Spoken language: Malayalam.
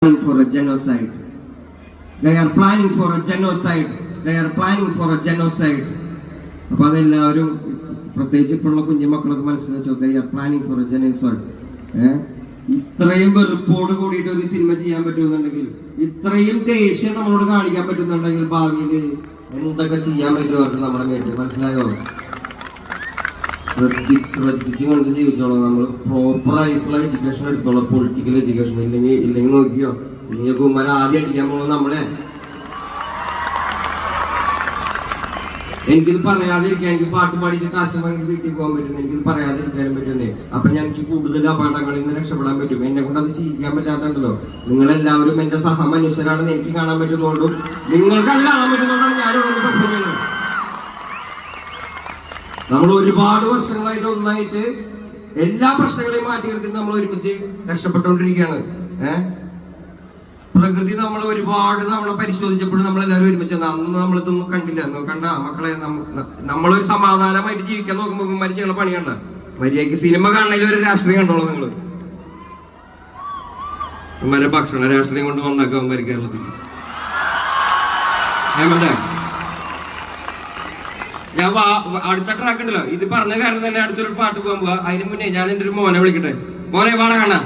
for a genocide. They are planning for a genocide. They are planning for a genocide. അപ്പോൾ അതെല്ലാവരും പ്രത്യേകിച്ച് ഇപ്പോഴുള്ള കുഞ്ഞുമക്കളൊക്കെ മനസ്സിലാച്ചോ, they are planning for a genocide. ഇത്രയും വെറുപ്പോട് കൂടിയിട്ട് ഒരു സിനിമ ചെയ്യാൻ പറ്റുന്നുണ്ടെങ്കിൽ, ഇത്രയും ദേഷ്യം നമ്മളോട് കാണിക്കാൻ പറ്റുന്നുണ്ടെങ്കിൽ ഭാവിയിൽ എന്തൊക്കെ ചെയ്യാൻ പറ്റുമോ നമ്മുടെ മേറ്റ് മനസ്സിലായോ? ശ്രദ്ധിച്ചു കൊണ്ട് ജീവിച്ചോളാം. നമ്മൾ പ്രോപ്പറായിട്ടുള്ള എഡ്യൂക്കേഷൻ എടുത്തോളാം, പൊളിറ്റിക്കൽ എഡ്യൂക്കേഷൻ. ഇല്ലെങ്കിൽ നോക്കിയോ, ഇല്ലെങ്കിൽ കുമാരൻ ആദ്യം അടിക്കാൻ പോകുന്നത് നമ്മളെ. എനിക്കിത് പറയാതിരിക്കാൻ, എനിക്ക് പാട്ട് പാടിയിട്ട് കാശ് വാങ്ങി വീട്ടിൽ പോകാൻ പറ്റുന്നു, എനിക്കിത് പറയാതിരിക്കാനും പറ്റുന്നേ. അപ്പൊ ഞങ്ങൾക്ക് കൂടുതൽ അപകടങ്ങളിൽ നിന്ന് രക്ഷപ്പെടാൻ പറ്റും. എന്നെ കൊണ്ട് അത് ചെയ്യിക്കാൻ പറ്റാത്തണ്ടല്ലോ. നിങ്ങളെല്ലാവരും എന്റെ സഹമനുഷ്യരാണെന്ന് എനിക്ക് കാണാൻ പറ്റുന്നതുകൊണ്ടും നിങ്ങൾക്ക് അത് കാണാൻ പറ്റുന്നതുകൊണ്ടാണ് ഞാനിവിടെ പെർഫോം ചെയ്യുന്നത്. നമ്മൾ ഒരുപാട് വർഷങ്ങളായിട്ട് ഒന്നായിട്ട് എല്ലാ പ്രശ്നങ്ങളെയും മാറ്റി നിർത്തി നമ്മൾ ഒരുമിച്ച് രക്ഷപ്പെട്ടുകൊണ്ടിരിക്കുകയാണ്. പ്രകൃതി നമ്മൾ ഒരുപാട് നമ്മളെ പരിശോധിച്ചപ്പോഴും നമ്മളെല്ലാവരും ഒരുമിച്ച്. അന്ന് നമ്മളിതൊന്നും കണ്ടില്ല. കണ്ട മക്കളെ, നമ്മളൊരു സമാധാനമായിട്ട് ജീവിക്കാൻ നോക്കുമ്പോൾ മരിച്ചുള്ള പണി കണ്ട. മര്യാദയ്ക്ക് സിനിമ കാണണതിൽ ഒരു രാഷ്ട്രീയം കണ്ടോളൂ നിങ്ങൾ. ഇവന്മാരെ ഭക്ഷണ രാഷ്ട്രീയം കൊണ്ട് വന്നേക്കാം അവന്മാർ കേരളത്തിൽ. ഞാൻ അടുത്ത ട്രാക്ക് ഉണ്ടല്ലോ, ഇത് പറഞ്ഞ കാരണം തന്നെ അടുത്തൊരു പാട്ട് പോകാൻ പോവാ. അതിന് മുന്നേ ഞാൻ എൻ്റെ ഒരു മോനെ വിളിക്കട്ടെ. മോനെ വാടാ കാണാ.